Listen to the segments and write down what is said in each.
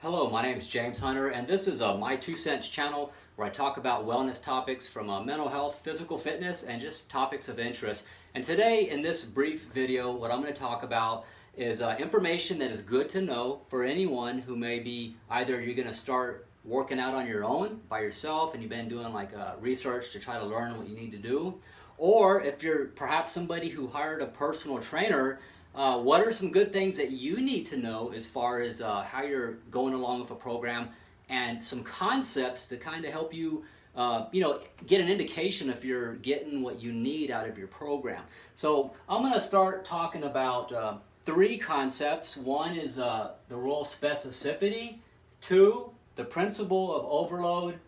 Hello, my name is James Hunter, and this is My 2 Cents channel where I talk about wellness topics from mental health, physical fitness, and just topics of interest. And today, in this brief video, what I'm going to talk about is information that is good to know for anyone who may be either you're going to start working out on your own by yourself and you've been doing like research to try to learn what you need to do, or if you're perhaps somebody who hired a personal trainer. What are some good things that you need to know as far as how you're going along with a program, and some concepts to kind of help you, get an indication if you're getting what you need out of your program. So I'm going to start talking about three concepts. One is the rule of specificity, two, the principle of overload,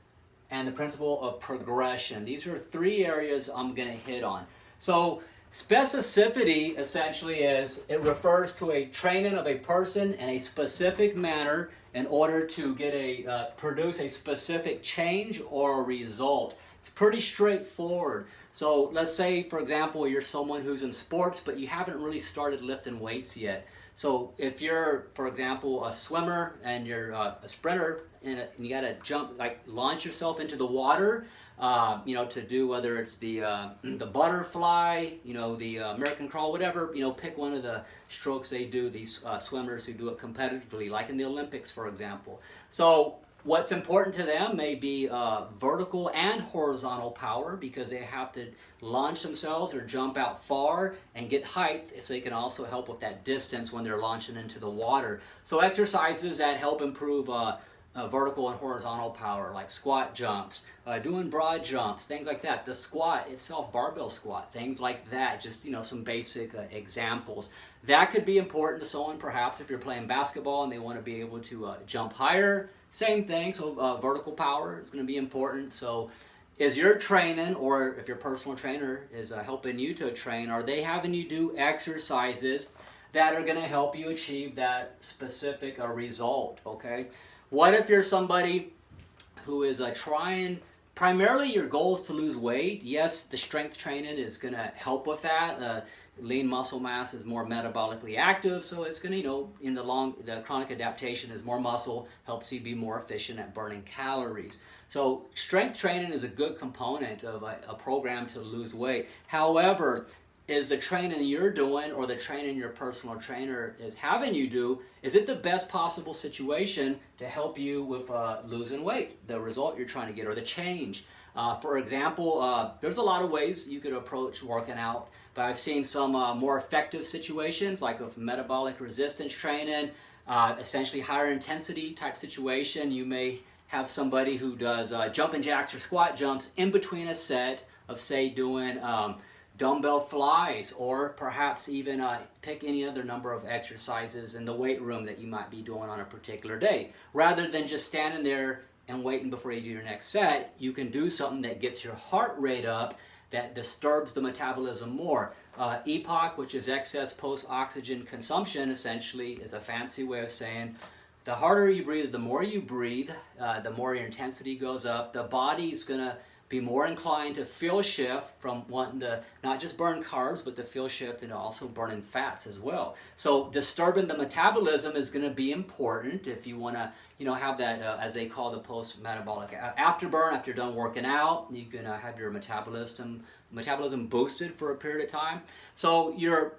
and the principle of progression. These are three areas I'm going to hit on. So specificity essentially is, it refers to a training of a person in a specific manner in order to get produce a specific change or a result. It's pretty straightforward. So let's say, for example, you're someone who's in sports, but you haven't really started lifting weights yet. So if you're, for example, a swimmer and you're a sprinter and you got to jump, like launch yourself into the water, to do whether it's the butterfly, the American crawl, whatever, pick one of the strokes they do, these swimmers who do it competitively, like in the Olympics, for example. So what's important to them may be vertical and horizontal power, because they have to launch themselves or jump out far and get height, so they can also help with that distance when they're launching into the water. So exercises that help improve vertical and horizontal power, like squat jumps, doing broad jumps, things like that. The squat itself, barbell squat, things like that. Just some basic examples. That could be important to someone, perhaps if you're playing basketball and they want to be able to jump higher. Same thing. So vertical power is going to be important. So is your training, or if your personal trainer is helping you to train, are they having you do exercises that are going to help you achieve that specific result? Okay. What if you're somebody who is trying, primarily your goal is to lose weight? Yes, the strength training is going to help with that. Lean muscle mass is more metabolically active, so it's going to, the chronic adaptation is more muscle, helps you be more efficient at burning calories. So strength training is a good component of a program to lose weight. However, is the training you're doing, or the training your personal trainer is having you do, is it the best possible situation to help you with losing weight, the result you're trying to get, or the change? For example, there's a lot of ways you could approach working out, but I've seen some more effective situations, like with metabolic resistance training, essentially higher intensity type situation. You may have somebody who does jumping jacks or squat jumps in between a set of, say, doing dumbbell flies, or perhaps even pick any other number of exercises in the weight room that you might be doing on a particular day. Rather than just standing there and waiting before you do your next set, you can do something that gets your heart rate up, that disturbs the metabolism more. EPOC, which is excess post-oxygen consumption, essentially is a fancy way of saying the harder you breathe, the more you breathe, the more your intensity goes up. The body's going to be more inclined to fuel shift from wanting to not just burn carbs, but to fuel shift into also burning fats as well. So disturbing the metabolism is going to be important if you want to, have that, as they call the post-metabolic afterburn. After you're done working out, you can have your metabolism boosted for a period of time. So your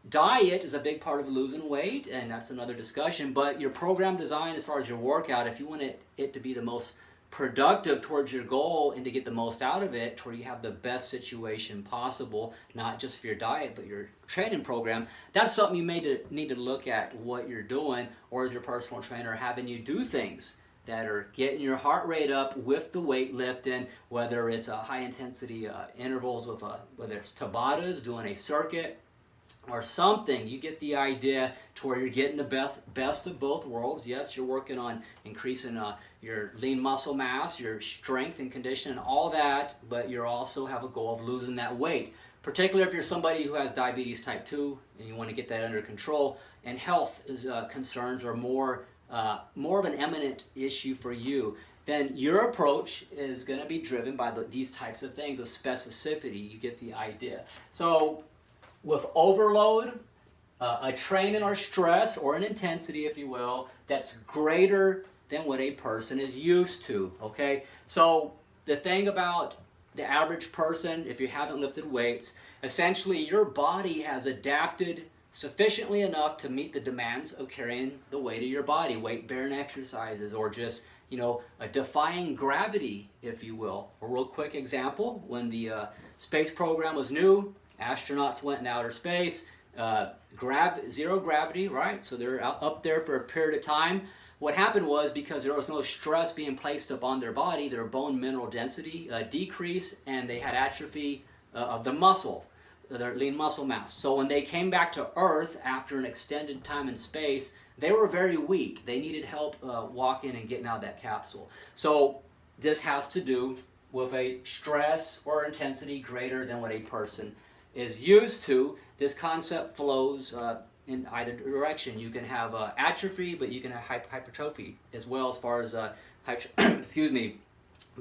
diet is a big part of losing weight, and that's another discussion. But your program design, as far as your workout, if you want it to be the most productive towards your goal and to get the most out of it, to where you have the best situation possible, not just for your diet but your training program, that's something you may need to look at what you're doing. Or is your personal trainer having you do things that are getting your heart rate up with the weightlifting, whether it's a high intensity intervals with whether it's Tabatas, doing a circuit or something. You get the idea, to where you're getting the best of both worlds. Yes, you're working on increasing your lean muscle mass, your strength and condition and all that, but you also have a goal of losing that weight, particularly if you're somebody who has diabetes type 2 and you want to get that under control, and health concerns are more of an eminent issue for you. Then your approach is going to be driven by these types of things, of specificity. You get the idea. So with overload, a training or stress or an intensity, if you will, that's greater than what a person is used to, okay? So the thing about the average person, if you haven't lifted weights, essentially your body has adapted sufficiently enough to meet the demands of carrying the weight of your body, weight-bearing exercises, or just, defying gravity, if you will. A real quick example, when the space program was new, astronauts went in outer space, zero gravity, right? So they're up there for a period of time. What happened was, because there was no stress being placed upon their body, their bone mineral density decreased, and they had atrophy of the muscle, their lean muscle mass. So when they came back to Earth after an extended time in space, they were very weak. They needed help walking and getting out of that capsule. So this has to do with a stress or intensity greater than what a person is used to. This concept flows in either direction. You can have atrophy, but you can have hypertrophy as well, as far as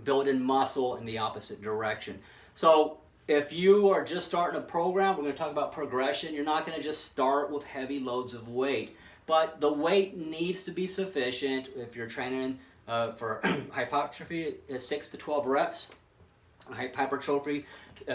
building muscle in the opposite direction. So if you are just starting a program, we're going to talk about progression. You're not going to just start with heavy loads of weight, but the weight needs to be sufficient. If you're training for hypertrophy, is 6 to 12 reps. Hypertrophy,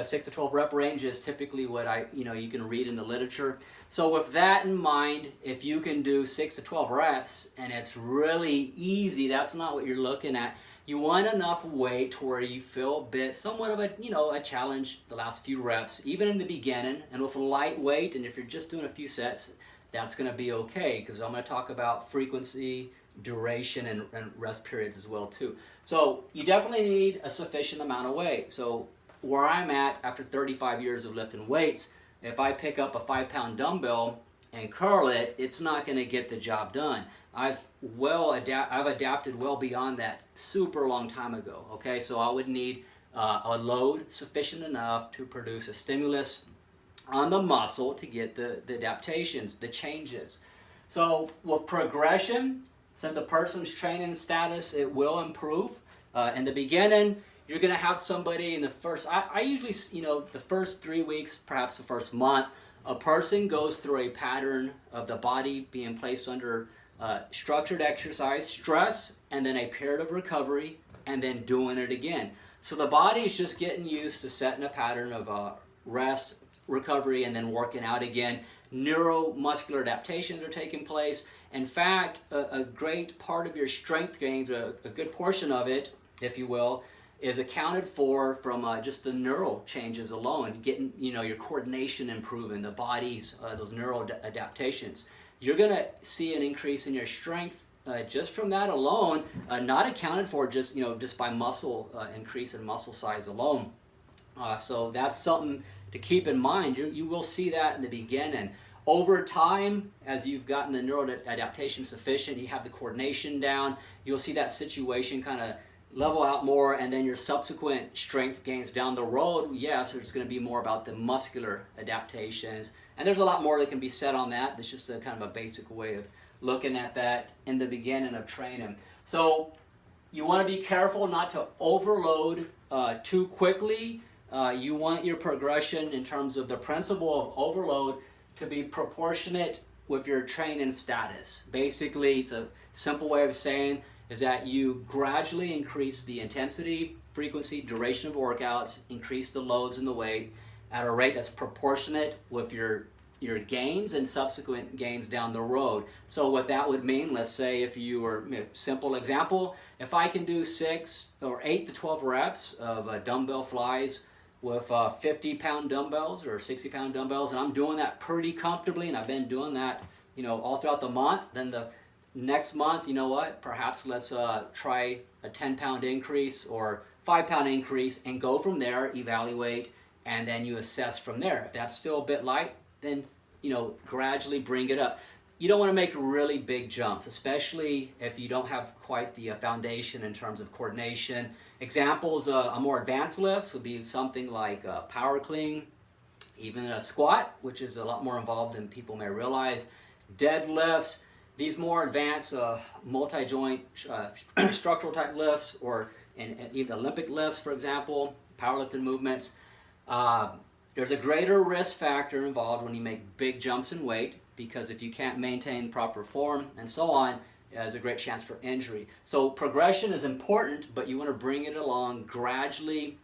6 to 12 rep range is typically what you can read in the literature. So with that in mind, if you can do 6 to 12 reps and it's really easy, that's not what you're looking at. You want enough weight to where you feel a bit, somewhat of a challenge the last few reps, even in the beginning, and with a light weight. And if you're just doing a few sets, that's going to be okay, because I'm going to talk about frequency, duration, and rest periods as well too. So you definitely need a sufficient amount of weight. So where I'm at after 35 years of lifting weights, if I pick up a 5-pound dumbbell and curl it, it's not going to get the job done. I've adapted well beyond that super long time ago. Okay, so I would need a load sufficient enough to produce a stimulus on the muscle to get the adaptations, the changes. So with progression, since a person's training status, it will improve. In the beginning, you're going to have somebody in the first, I usually, the first 3 weeks, perhaps the first month, a person goes through a pattern of the body being placed under structured exercise, stress, and then a period of recovery, and then doing it again. So the body is just getting used to setting a pattern of rest, recovery, and then working out again. Neuromuscular adaptations are taking place. In fact, a great part of your strength gains, a good portion of it, if you will, is accounted for from just the neural changes alone, getting your coordination improving, the body's those neural adaptations. You're going to see an increase in your strength just from that alone, not accounted for just just by muscle increase in muscle size alone. So that's something to keep in mind. You will see that in the beginning. Over time, as you've gotten the neural adaptation sufficient, you have the coordination down, you'll see that situation kind of level out more, and then your subsequent strength gains down the road, yes, there's going to be more about the muscular adaptations. And there's a lot more that can be said on that. It's just a kind of a basic way of looking at that in the beginning of training. So you want to be careful not to overload too quickly. You want your progression in terms of the principle of overload to be proportionate with your training status. Basically, it's a simple way of saying is that you gradually increase the intensity, frequency, duration of workouts, increase the loads and the weight at a rate that's proportionate with your gains and subsequent gains down the road. So what that would mean, let's say if you were, simple example, if I can do 6 or 8 to 12 reps of dumbbell flies with 50-pound dumbbells or 60-pound dumbbells, and I'm doing that pretty comfortably, and I've been doing that, all throughout the month, then the next month, perhaps let's try a 10-pound increase or 5-pound increase and go from there, evaluate, and then you assess from there. If that's still a bit light, then, gradually bring it up. You don't want to make really big jumps, especially if you don't have quite the foundation in terms of coordination. Examples of more advanced lifts would be something like power clean, even a squat, which is a lot more involved than people may realize, deadlifts, these more advanced multi-joint structural type lifts, or in even Olympic lifts, for example, powerlifting movements. There's a greater risk factor involved when you make big jumps in weight, because if you can't maintain proper form and so on, there's a great chance for injury. So progression is important, but you want to bring it along gradually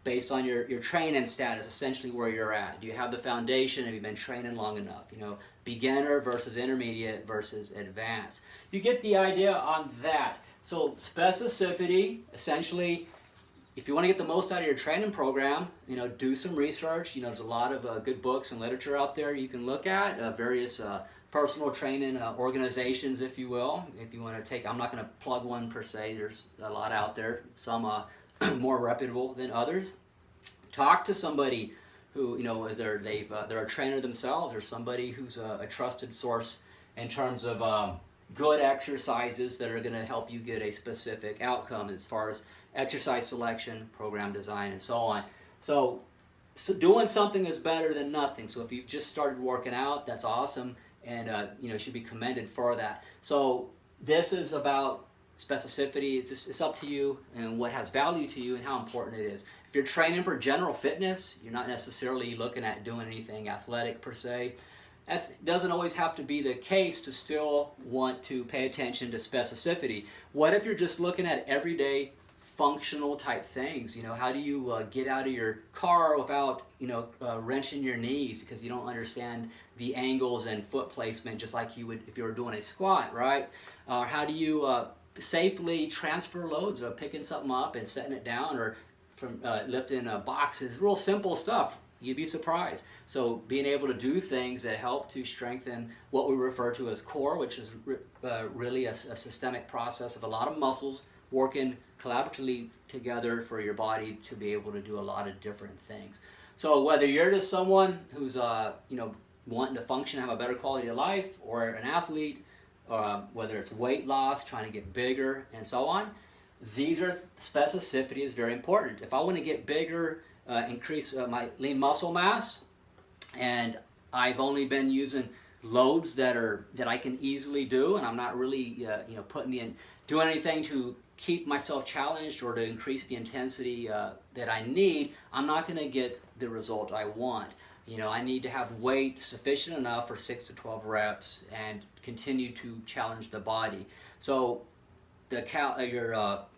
based on your training status, essentially where you're at. Do you have the foundation? Have you been training long enough? You know, beginner versus intermediate versus advanced. You get the idea on that. So specificity, essentially, if you want to get the most out of your training program, you know, do some research. You know, there's a lot of good books and literature out there you can look at, various personal training organizations, if you will. If you want to take, I'm not going to plug one per se. There's a lot out there, some more reputable than others. Talk to somebody who, you know, whether they're a trainer themselves or somebody who's a trusted source in terms of good exercises that are going to help you get a specific outcome as far as exercise selection, program design, and so on. So doing something is better than nothing. So if you've just started working out, that's awesome, and you know, should be commended for that. So this is about specificity. It's up to you and what has value to you and how important it is. If you're training for general fitness, you're not necessarily looking at doing anything athletic per se. That doesn't always have to be the case to still want to pay attention to specificity. What if you're just looking at everyday functional type things? You know, how do you get out of your car without, you know, wrenching your knees because you don't understand the angles and foot placement, just like you would if you were doing a squat, right? How do you safely transfer loads of picking something up and setting it down, or from lifting boxes? Real simple stuff. You'd be surprised. So being able to do things that help to strengthen what we refer to as core, which is really a systemic process of a lot of muscles working collaboratively together for your body to be able to do a lot of different things. So whether you're just someone who's you know, wanting to function, have a better quality of life, or an athlete, whether it's weight loss, trying to get bigger, and so on, specificity is very important. If I want to get bigger, increase my lean muscle mass, and I've only been using loads that I can easily do, and I'm not really you know, doing anything to keep myself challenged or to increase the intensity that I need, I'm not going to get the result I want. You know, I need to have weight sufficient enough for 6 to 12 reps and continue to challenge the body. So the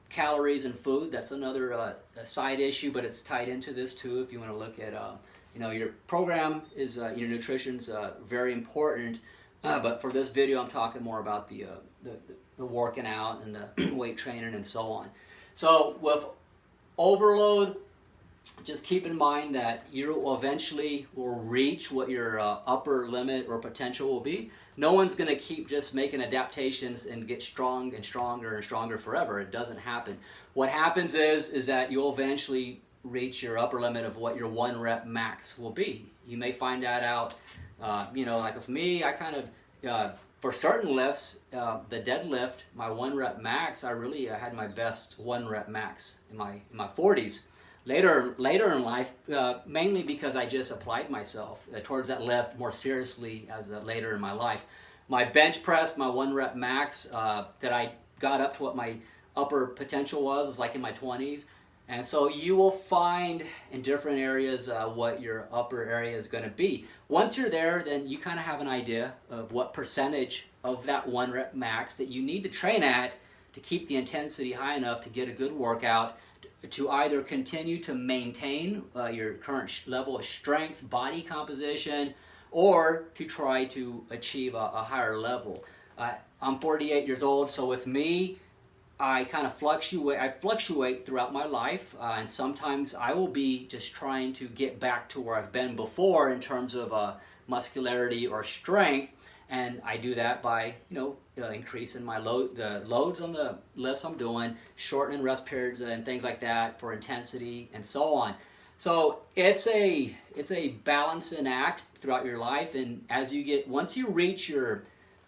calories and food, that's another side issue, but it's tied into this too. If you want to look at, you know, your program is, your nutrition's very important, but for this video, I'm talking more about the working out and the weight training and so on. So with overload, just keep in mind that you will eventually reach what your upper limit or potential will be. No one's going to keep just making adaptations and get strong and stronger and stronger forever. It doesn't happen. What happens is that you'll eventually reach your upper limit of what your 1 rep max will be. You may find that out, you know, like with me, I kind of, for certain lifts, the deadlift, my 1 rep max, I really had my best 1 rep max in my 40s. Later in life, mainly because I just applied myself towards that lift more seriously as later in my life. My bench press, my 1 rep max, that I got up to what my upper potential was like in my 20s. And so you will find in different areas what your upper area is going to be. Once you're there, then you kind of have an idea of what percentage of that 1 rep max that you need to train at to keep the intensity high enough to get a good workout, to either continue to maintain your current level of strength, body composition, or to try to achieve a higher level. I'm 48 years old, so with me, I kind of fluctuate throughout my life, and sometimes I will be just trying to get back to where I've been before in terms of muscularity or strength, and I do that by, you know, increasing my the loads on the lifts I'm doing, shortening rest periods and things like that for intensity and so on. So it's a balancing act throughout your life, and once you reach your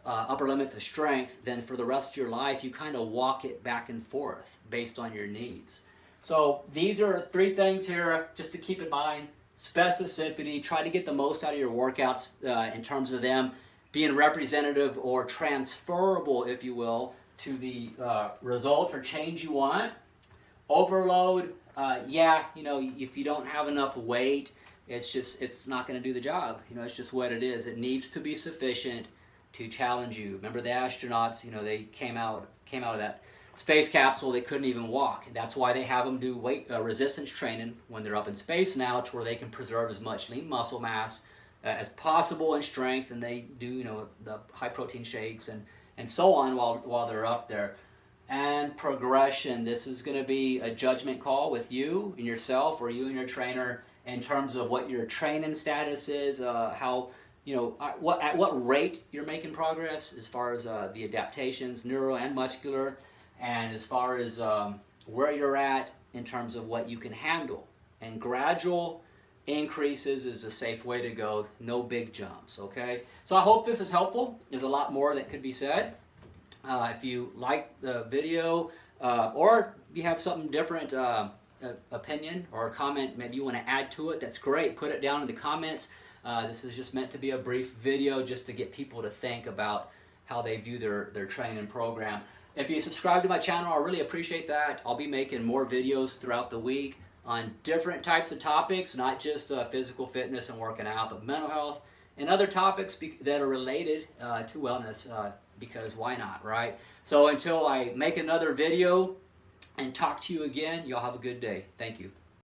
upper limits of strength, then for the rest of your life you kind of walk it back and forth based on your needs. So these are 3 things here just to keep in mind. Specificity, try to get the most out of your workouts in terms of them being representative or transferable, if you will, to the result or change you want. Overload, yeah, you know, if you don't have enough weight, it's not going to do the job. You know, it's just what it is. It needs to be sufficient to challenge you. Remember the astronauts, you know, they came out of that space capsule, they couldn't even walk. That's why they have them do weight resistance training when they're up in space now, to where they can preserve as much lean muscle mass as possible and strength, and they do, you know, the high protein shakes and so on while they're up there. And progression, this is going to be a judgment call with you and yourself, or you and your trainer, in terms of what your training status is, how, you know, at what rate you're making progress as far as the adaptations, neuro and muscular, and as far as where you're at in terms of what you can handle. And gradual increases is a safe way to go, no big jumps, okay? So I hope this is helpful. There's a lot more that could be said. If you like the video, or if you have something different, opinion or a comment, maybe you want to add to it, that's great. Put it down in the comments. This is just meant to be a brief video just to get people to think about how they view their training program. If you subscribe to my channel, I really appreciate that. I'll be making more videos throughout the week on different types of topics, not just physical fitness and working out, but mental health and other topics that are related to wellness, because why not, right? So until I make another video and talk to you again, y'all have a good day. Thank you.